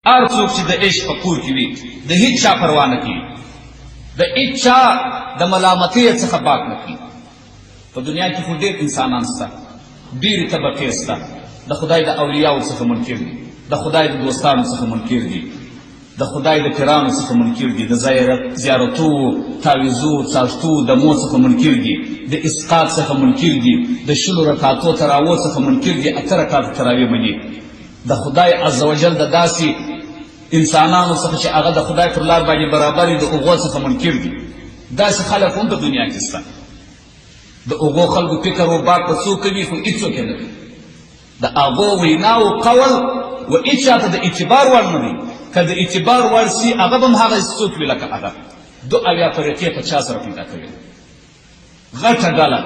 هر څوک چې د عشق په کور کې وي د هیڅ چا پروا نه کوي، د هیڅ چا د ملامتۍ څخه باک نه کوي. په دنیا کې خو ډېر انسانان شته، ډېرې طبقې شته، د خدای د اولیاو څخه منکر دي، د خدای د دوستانو څخه منکر دي، د خدای د پیرانو څخه منکر دي، د زیارتو، تعویذو، څاښتو، دمو څخه منکر دي، د اسقاط څخه منکر دي، د شلو رکعتو تراویح څخه منکر دي، 8 رکعاته تراویح مني. د خدای عز وجل د داسې انسانانو څخه چې هغه د خدای پر لار باندې برابر دي، د هغو څخه منکر دي. داسې خلک هم په دنیا کې شته. د هغو خلکو فکر و باک په څوک کوي خو هېڅوک یې نه کوي. د هغو وینا و قول و هېڅ چاته د اعتبار وړ نه دی. که د اعتبار وړ سي هغه به هم هغه څوک وي لکه هغه. 2 طریقې په چا سره پیدا کوي. غټه ډله،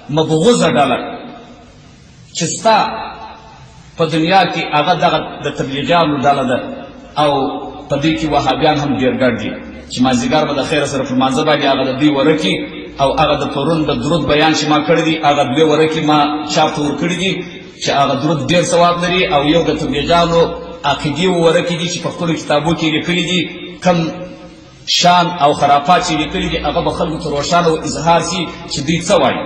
مبغوضه ډله چې ستا په دنیا کې هغه دغه د تبلیغیانو ډله ده، او په دې کې وهابیان هم ډېر ګډ دي چې مازدیګر به د خیره سره په لمانځه باندې هغه د دوی ورکي، او هغه د پرون د درود بیان چې ما کړی دی هغه 2 ورکي ما چاپ ته ورکړي دي چې هغه درود ډېر ثواب لري، او یو د تبلیغیانو عقیدي ورکي دي چې په خپلو کتابو کې لیکلي دي کم شان او خرافات چې لیکلي دي هغه به خلکو ته روښانه او اظهار شي چې دوی څه وایي.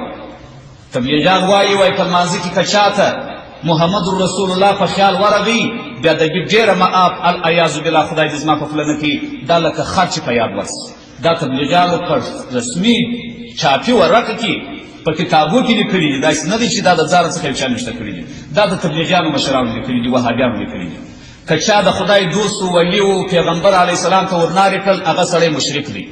تبلیغیان وایي په لمانځه کې که چاته محمد رسول الله په خیال ورغی بیا د ډېره معاف العیاذ بالله خدای دې زما په خوله نه کړي، دا لکه خر چې په یاد ورسي. دا تبلیغیانو په رسمي چاپي ورقه کې په کتابو کې لیکلي دي، داسې نه دی چې دا د ځان څخه یو چا نشته کړي دي. دا د تبلیغیانو مشرانو لیکلي دي، وهابیانو لیکلي دي. که چا د خدای دوست و ولی و پیغمبر علیه السلام ته ورنارې کړل هغه سړی مشرک دی.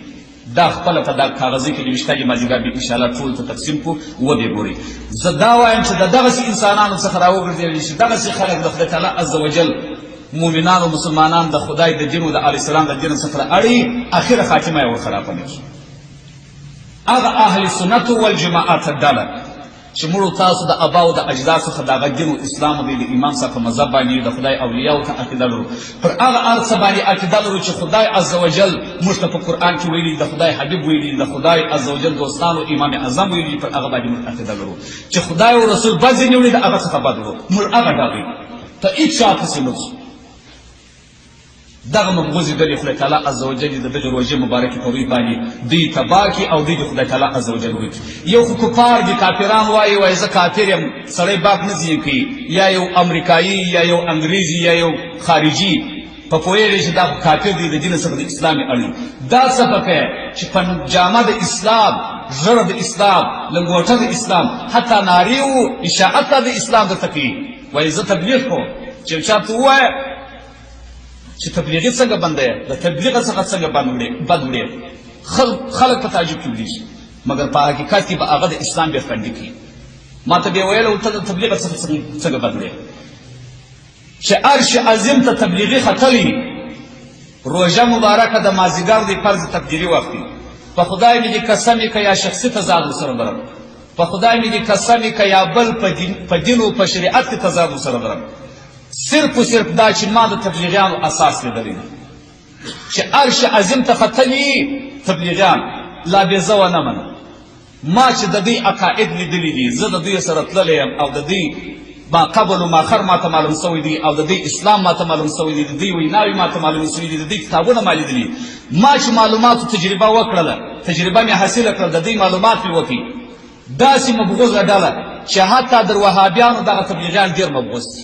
دا خپله په دا کاغذي کې د ویشتګې مازدیګر به انشاءالله ټولو ته تقسیم کړو وبې ګورئ. زه دا وایم چې د دغسې انسانانو څخه راوګرځېدلي چې دغسې خلک د خدای تعالی عز وجل مؤمنان او مسلمانان د خدای د دین او د علیه السلام د دین څخه اړي، اخره خاتمه یې ورخرابه نه شي. هغه اهل سنت والجماعت ډله چې موږ تاسو د اباو د اجداد څخه دغه دین او اسلام دی د امام صاحب په مذهب باندې د خدای اولیاو ته عقیده لرو، پر هغه هر څه باندې عقیده لرو چې خدای عز وجل موږ ته په قرآن کې ویلي، د خدای حبیب ویلي، د خدای عز وجل دوستانو امام اعظم ویلي، پر هغه باندې موږ عقیده لرو چې خدای او رسول بعض ځینې ویلي د هغه څخه بد لرو، موږ هغه ډاغي ته هېڅ چا پسې نه ځو. دغه مبغوضې ډلې خدای تعالی عز وجل د دغې روژې مبارکې په روی باندې دوی تباه کړي او دوی د خدای تعالی عز وجل وکړي. یو خو کفار دي، کافران وایي زه کافر یم، سړی باک نه ځینې کوي، یا یو امریکایي یا یو انګریزي یا یو خارجي په پوهېږي چې دا کافر دی، د دین څخه د اسلام یې اړوي. دا سبب دی چې په جامه د اسلام، ژړه د اسلام، لنګوټه د اسلام، حتی نارې و اشاعت د اسلام درته کوي. وایي زه تبلیغ کوم، چې چاته ووایه چې تبلیغي څنګه بنده یې، د تبلیغ څخه څنګه بد وړې، خلک په تعجب کې ولیږي، مګر په حقیقت کې به هغه د اسلام بیا فنډي کوي. ما ته بیا ویل ته د تبلیغ څخه څنګه بد وړې، چې عرش عظیم ته تبلیغي ختلی، روژه مبارکه د مازدیګر د فرض تقدیري وخت دی. په خدای مې دې قسم یې که یا شخصي تضاد ورسره لرم، په خدای مې دې قسم یې که یا بل په دین او په شریعت کې تضاد ورسره لرم، صرف و صرف دا چې ما د تبلیغیانو اساس لیدلی دی چې عرش عظیم ته ختلي تبلیغیان لا بې زه ونه منم. ما چې د دوی عقاید لیدلي دي، زه د دوی سره تللی یم، او د دوی ما قبل و ماخر ما ته معلوم سوی دی، او د دوی اسلام ما ته معلوم سوی دی، د دوی ویناوې ما ته معلوم سوی دي، د دوی کتابونه ما لیدلي. ما چې معلوماتو تجربه وکړله، تجربه مې حاصله کړل، د دوی معلومات مې وکړي. داسې مبغوضه ډله چې حتی در وهابیانو دغه تبلیغیان ډېر مبغوض دي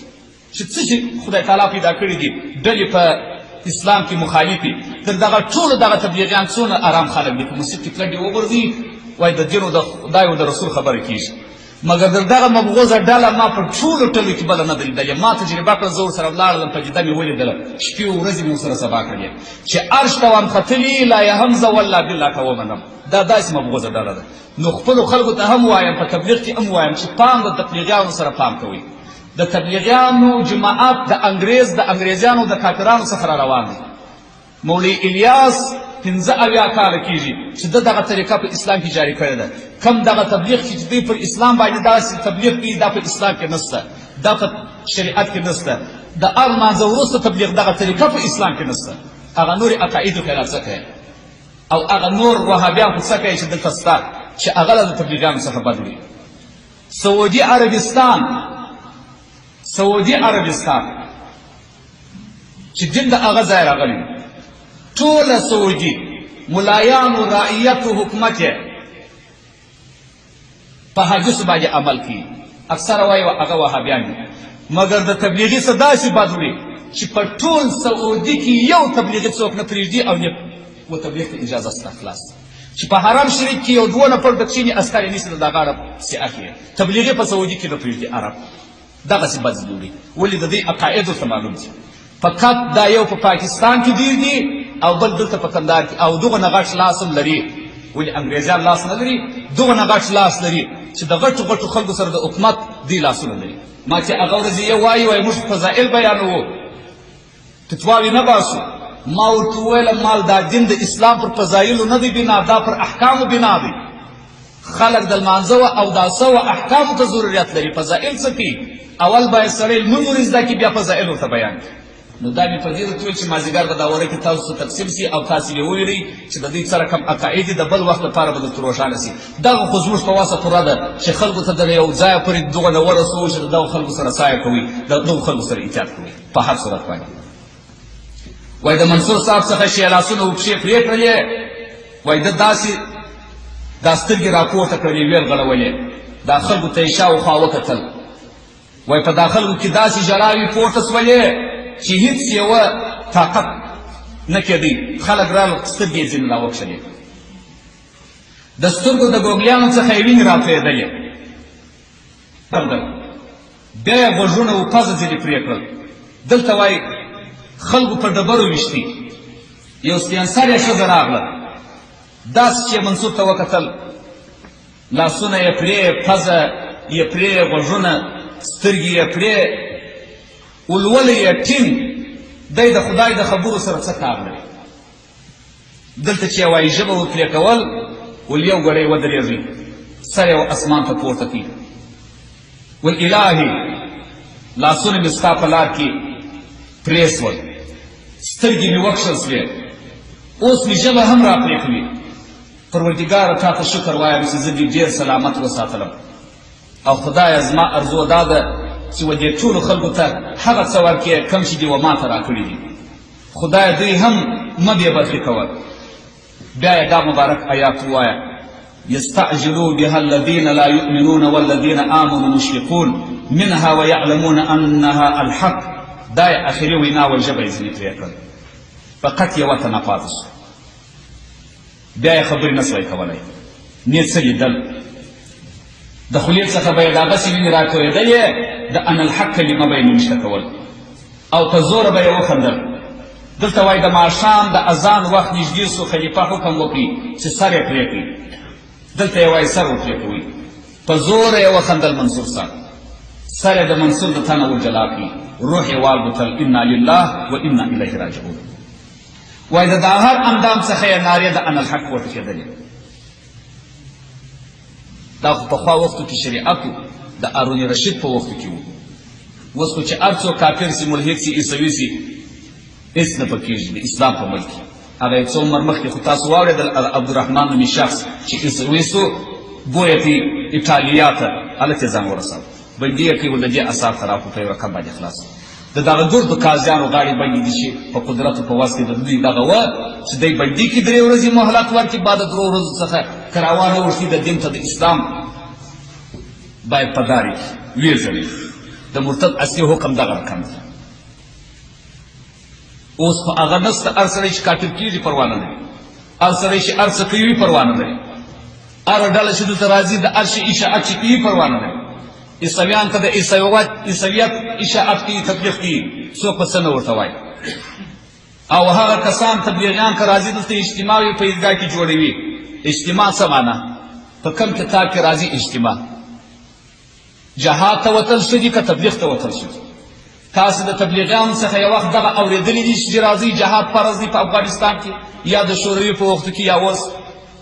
چې څه چې خدای تعالی پیدا کړي دي ډلې په اسلام کې مخالفي. تر دغه ټولو دغه تبلیغیان څونه ارام خلک دي، په مسجد کې پلنډې وغورځي، وایي د دین او د خدای او د رسول خبرې کېږي. مګر در دغه مبغوضه ډله ما په ټولو ټلو کې بله نه ده لیدلې. ما تجربه کړه، زه ورسره ولاړلم، په جده مې ولیدله، شپې و ورځې مې ورسره سبا کړې چې عرش ته وم ختلي، لا یې حمزه والله بالله که ومنم. دا داسې مبغوضه ډله ده. نو خپلو خلکو ته هم وایم، په تبلیغ کې هم وایم چې پام د تبلیغیانو سره پام کوئ. د تبلیغیانو جماعت د انګریزیانو د کافرانو څخه را روان دی. مولوي الیاس 75 کاله کېږي چې دغه طریقه په اسلام کې جاري کړې ده. کم دغه تبلیغ چې دوی پر اسلام باندې داسې تبلیغ کوي، دا په اسلام کې نشته، دا په شریعت کې نشته. د هر لمانځه وروسته تبلیغ دغه طریقه په اسلام کې نشته. هغه نورې عقایدو خلاف څه کوي، او هغه نور وهابیان خو څه کوي چې دلته شته چې هغه له تبلیغیانو څخه بد وړي. سعودي عربستان چې دین د هغه ځای راغلی ټوله سعودي ملایانو رعیت و حکومت یې په حدیثو باندې عمل کوي اکثره وایي هغه وهابیان دي مګر د تبلیغي څه داسې بد وړي چې په ټول سعودي کې یو تبلیغي څوک نه پرېږدي او و تبلیغ ته اجازه سته خلاص چې په حرم شریف کې یو دوه نفر د کښېني عسکر یې نیسي د دا غاړه پسې اخلي تبلیغي په سعودي کې نه پرېږدي عرب دغسې بد وړي ولې د دې عقاید ورته معلوم دي فقط دا یو په پاکستان کې ډېر دي او بل دلته په کندهار کې او دغه نه غټ لاس هم لري ولې انګریزان لاس نه لري دغه نه غټ لاس لري چې د غټو غټو خلکو سره د حکومت دې لاسونه لري ما چې هغه ورځې یې وایي موږ فضایل بیانوو فتواوې نه باسو ما ورته وویله مال دا دین د اسلام پر فضایلو نه دی بنا دا پر احکامو بنا دی خلک د لمانځه و اوداسه و احکامو ته ضرورت لري فضایل څه کوي اول باید سړی لمونځ ور زده کړي بیا فضایل ورته بیان کړي نو دا مې په دې ورته ویل چې مازدیګر به دا وره کې تاسو ته تقسیم سي او تاسې به وویلئ چې د دوی سره کم عقاید دي د بل وخت لپاره به درته روښانه سي دغه خو زموږ په واسه پوره ده چې خلکو ته د یو ځایه پورې دغه نه ورسوو چې د دغو خلکو سره سایه کوئ د دغو خلکو سره احتیاط کوئ په هر صورت باندې وایي د منصور صاحب څخه چې لاسونه و پښې پرې کړلې وایي ده داسې دا سترګې راپورته کړلې ویل غړولې دا خلکو ته یې شاوخوا وکتل وایي په دا خلکو کې داسې ژړاوې پورته سولې چې هیڅ یوه طاقت نه کېدی خلک راغلل سترګې یې ځینې راوکښلې د سترګو د ګوګلیانو څخه یې وینې راتویېدلې بیا یې غوږونه و پزه ځینې پرې کړل دلته وایي خلکو په ډبرو ویشتي یو سپین سرې ښځه راغله داسې چې منصور ته وکتل لاسونه یې پرې پزه یې پرې غوږونه سترګې یې پرې ولولی یې ټینګ دی د خدای د خبرو سره څه کار لري دلته چې یې وایي ژبه ورپرې کول ول یو ګړی ودرېږي سر یې اسمان ته پورته کړي ول الهي لاسونه مې ستا په لار کې پرې سول سترګې مې وکښل سوې اوس مې ژبه هم را پرې کوي پروردګاره تا ته شکر وایم چې زه دې ډېر سلامت وساتلم او خدایه زما ارزو دا ده چې و دې ټولو خلکو ته هغه څه ورکړې کوم چې دې و ما ته راکړي دي خدایه دوی هم مه بې بدلي کوه بیا یې دا مبارک آیات ووایه یستعجلوا بها الذین لا یؤمنون والذین آمنوا مشفقون منها ویعلمون انها الحق دا یې اخري وینا و ژبه یې ځینې پرې کړل فقط یوه ته ناپاته شو بیا یې خبرې نه سوی کولی نیت څه لیدل د خولې څخه به یې دغسې وینې راټولېدلې د ان الحق کلمه به یې نوشته کول او په زوره به یې وخندل دلته وایي د ماښام د اذان وخت نږدې سو خلیفه حکم وکړي چې سر یې پرې کړي دلته یې وایي سر ورپرې کوي په زوره یې وخندل منصور صاحب سر یې د منصور د تنه ورجلا کړي روح یې والوتل انا لله و انا الیه راجعون وایي د هر اندام څخه یې نارې د ان الحق پورته کېدلې دا خو پخوا وختو کې شریعت د هارون رشید په وختو کې و اوس خو چې هر څوک کافر سي ملحد سي عیسوي سي هېڅ نه پکېږي د اسلام په ملک کې هغه یې څو عمر مخکې خو تاسو واورېدل عبدالرحمن نومي شخص چې عیسوي سو بویه په ایټالیا ته هلته یې ځان ورساو بندي یې کوي ول د دې اثار ته راکړو په یو رقم باندې خلاص د دغه ګردو قاضیانو غاړې بندي دي چې په قدرتو په وس کې د دوی دغه وه چې دی بندي کړي 3 ورځې مهلت ورکړي بعد د 3 ورځو څخه که راوانه وشي د دین ته د اسلام باید په داري ویې د مرتد اصلي حکم دغه رقم دی اوس خو هغه نسته هر سړی چې کافر کېږي پروا نه لري هر سړی چې هر څه کوي پروا نه لري هره ډله چې دلته راځي د هر شي اشاعت چې کوي پروا نه لري عیسویان که د عیسویت اشاعت کوي تبلیغ کوي څوک په څه نه ورته وایي او هغه کسان تبلیغیان که راځي دلته اجتماع وي په عیدګاه کې جوړوي اجتماع څه معنا په کوم کتاب کې راځي اجتماع جهاد ته وتل ښه دي که تبلیغ ته وتل ښه دي تاسو د تبلیغیانو څخه یو وخت دغه اورېدلي دي چې راځي جهاد فرض دی په افغانستان کې یا د شوروي په وختو کې یا اوس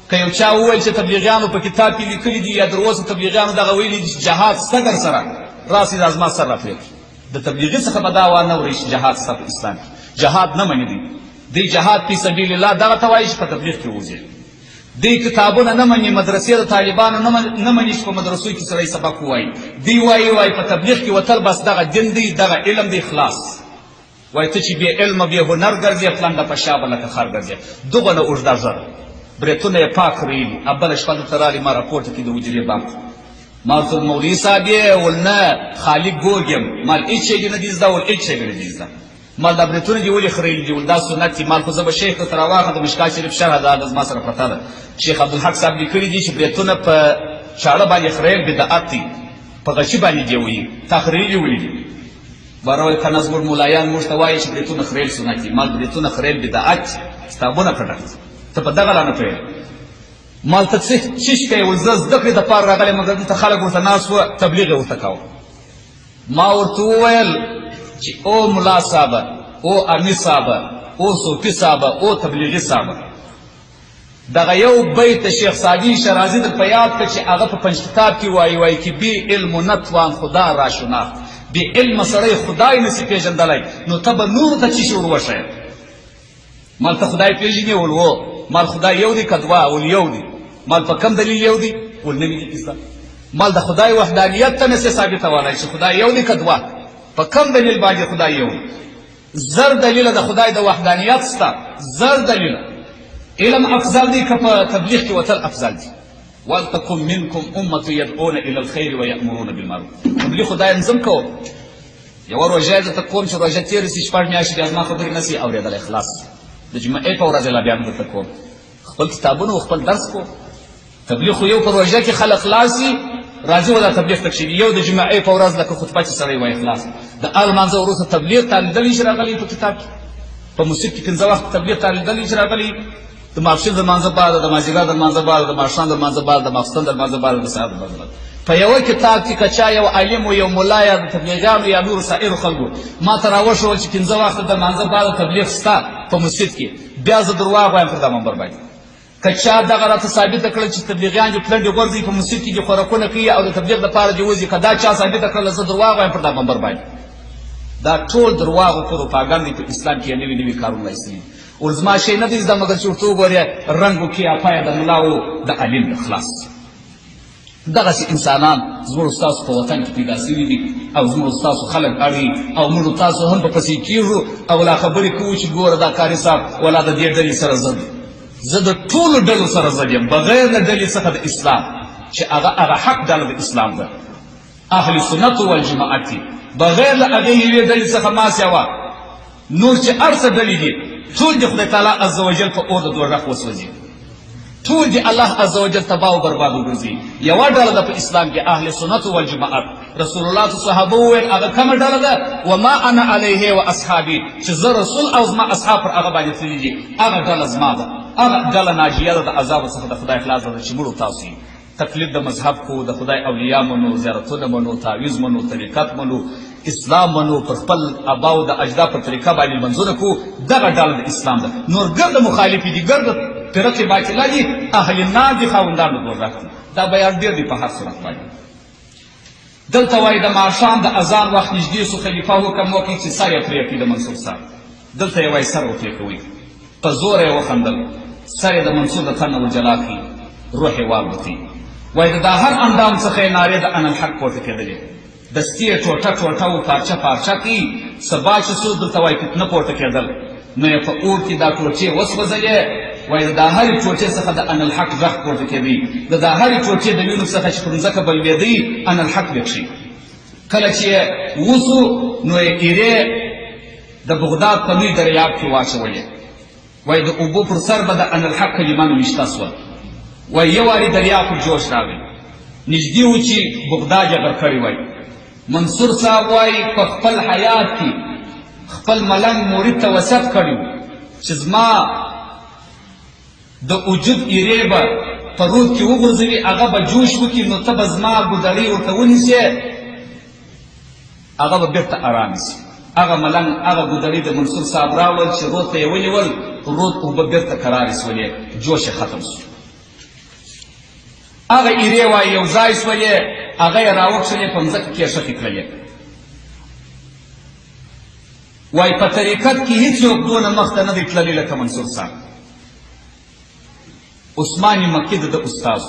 که یو چا وویل چې تبلیغیانو په کتاب کې لیکلي دي یا در اوسه تبلیغیانو دغه ویلي دي چې جهاد سته در سره راسي دا زما سر راپرې کړي د تبلیغي څخه به دا وانه اورئ چې جهاد سته په اسلام کې جهاد نه مني دی جهاد فی سبیل الله دغه ته وایي چې په تبلیغ کې وځي دی کتابونه نه مني مدرسې د طالبانو نه مني چې په مدرسو کې سړی سبق ووایي دی وایي په تبلیغ کې وتل بس دغه دین دی دغه علم دی خلاص وایي ته چې بې علمه بې هنر ګرځې پلنډه په شا به لکه خر ګرځې دغه نه اوږده ژر برېتونه یې پاک رېلي بله شپه دلته رالي ما راپورته کړي د حجرې بام ما ورته مولوي صاحب یې ول نه خالق ګوګ یم مال هېڅ شی دې نه دي زده ول هېڅ شی مې نه دي زده مال دا برېتونه دې ولې خرېلي دي ول دا سنت دي مال خو زه به شیخ ته راواخلم د مشکات شریف شرحه دا زما سره پرته ده شیخ عبدالحق صاحب لیکلي دي چې برېتونه په چاړه باندې خریل بدعت دي په غشي باندې دې وایي تا خرېلي ولې دي باره که نه زموږ ملایان موږ ته وایي چې برېتونه خریل سنت دي مال برېتونه خریل بدعت کتابونه کډک ته په دغه لا نه پوهېږې مال ته څه کوې ول زه زده کړې دپاره راغلی مګر دلته خلک ورته ناست وه تبلیغ یې ورته کوه ما ورته وویل چې او ملا صاحبه او امیر صاحبه او صوفي صاحبه او تبلیغي صاحبه دغه یو بیت شیخ سعدی شرازي در په یاد کړه چې هغه په پنج کتاب کې وایي چې بې علم نتوان خدا را شناخت بې علمه سړی خدای نسي پېژندلی نو ته به نورو ته څه شي ور وښیې مال ته خدای پېژنې ول و مال خدای یو دی که دوه ول یو دی مال په کم دلیل یو دی ول نه وي دي مال د خدای وحدانیت ته نسي ثابتولی چې خدای یو دی که دوه په کم دلیل باندې خدای یو دی زر دلیله د خدای د وحدانیت سته زر دلیله علم افضل دی که په تبلیغ کې وتل افضل دی ولتکن منکم امة یدعون الی الخیر ویأمرون بالمعروف تبلیغ خدای نظم کوم یوه روژه درته کوم چې روژه تېره سي شپږ میاشتې بیا زما خبرې نه سي اورېدلی خلاص د جمعې په ورځ لا بیا هم درته کوم خپل کتابونه و خپل درس کوم تبلیغ خو یو په روژه کې خلک خلاص شي راځي ولا تبلیغ ته کښېني یو د جمعې په ورځ لکه خطبه چې سړی وایي خلاص د لمانځه وروسته تبلیغ تا لیدلی چې راغلی په کتاب کې په مسجد کې پنځه وخت تبلیغ تا لیدلی چې راغلی د ماپښین د لمانځه بعده د مازدیګر د لمانځه بعده د ماښام د لمانځه بعده د ماخستن د لمانځه بعده د سهار د لمانځه بعده په یوه کتاب کې که چا یو عالم و یو ملا یا د تبلیغیانو یا نورو سایرو خلکو ما ته راوښول چې پنځه وخته د لمانځه بعده تبلیغ شته په مسجد کې بیا زه درواغ وایم پر دا منبر باندې که چا دغه راته ثابته کړل چې تبلیغیان دې پلنډې غورځوي په مسجد کې دې خوراکونه کوي او د تبلیغ دپاره دې وځي که دا چا ثابته کړله زه درواغ وایم پر دا منبر باندې دا ټول درواغ او پروپاګند په اسلام کې نوي نوي کارونه ایستلي او زما شی نه دی زده مګر چې ورته وګورې رنګ وکړي اپایه د ملاو د علم د خلاص دغسې انسانان زموږ ستاسو په وطن کې پیدا سوي دي او زموږ ستاسو خلک اړوي او موږ تاسو هم په پسې کېږو او لا خبرې کوو چې ګوره دا کاري صاحب ولا د دې ډلې سره زه زه د ټولو ډلو سره زه یم بغیر له ډلې څخه د اسلام چې هغه حق ډله د اسلام ده اهل سنت والجماعت دي بغیر له هغې یوې ډلې څخه ما سیوا نور چې هر څه ډلې دي ټول د خدای تعالی عز وجل په اور د دوزخ وسوځي ټول د الله عز وجل تباه او برباد وګرځي یوه ډله ده په اسلام کې اهل سنت والجماعت رسول الله ته صحابه وویل هغه کومه ډله ده وما انا علیه و اصحابي چې زه رسول او زما اصحاب پر هغه باندې تللي دي هغه ډله زما ده هغه ډله ناجیه ده د عذابو څخه د خدای خلاص ده چې موږ تاسو تقلید د مذهب کو د خدای اولیاء منو زیارتونه منو تعویض منو طریقت منو اسلام منو پر خپل اباو د اجدا پر طریقه باندې منځونه کو دغه ډله د اسلام ده نور ګرد مخالفې دي ګرد فرقې باطله دي اهل النار دي خاوندانو دوزخ دي دا بیان ډېر دی په هر صورت باندې دلته وایي د ماښام د اذان وخت نږدې سو خلیفه حکم وکړي چې سر یې پرې کړي د منصور صاحب دلته یې وایي سر ورپرې کوئ په زوره یې وخندل سر یې د منصور د تن نه وجلا کړي روح یې والوتي وایي د دا هر اندام څخه یې نارې د ان الحق پورته کېدلې دستي یې ټوټه ټوټه و پارچه پارچه کړي سبا چې سو دلته وایي فتنه پورته کېدل نو یې په اور کې دا ټوټې وسوځلې وایي د دا هرې ټوټې څخه د ان الحق غږ پورته کېدی د دا هرې ټوټې د وینو څخه چې پر مځکه بلبېدی ان الحق وکښي کله چې یې وسو نو یې ایرې د بغداد په لوی دریاب کې واچولې وایي د اوبو پر سر به د ان الحق کلمه نوشته سوه وایي یو وارې دریاب پر جوش راغی نږدې و چې بغداد یې غر کړی وایي منصور صاحب وایي په خپل حیات کې خپل ملنګ مرید ته وصیت کړی و چې زما د وجود ایرې به په رود کې وغورځوي هغه به جوش وکړي نو ته به زما ګودړۍ ورته ونیسې هغه به بېرته ارام شي هغه ملنګ هغه ګودړۍ د منصور صاحب راوړل چې رود ته یې ونیول رود اوبه بېرته کرارې سولې جوش یې ختم شو هغه ایرې وایي یو ځای سولې هغه یې راوکښلې په مځکه کې یې ښخې کړلې وایي په طریقت کې هېڅوک دونه مخته نه دی تللی لکه منصور صاحب عثمان مکی د استاد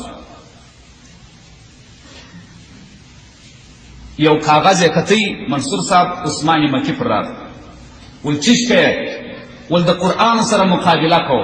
یو کاغذ یې کتی منصور صاحب عثمان مکی پر راغی ول چشته ول د قرآن سره مقابله کو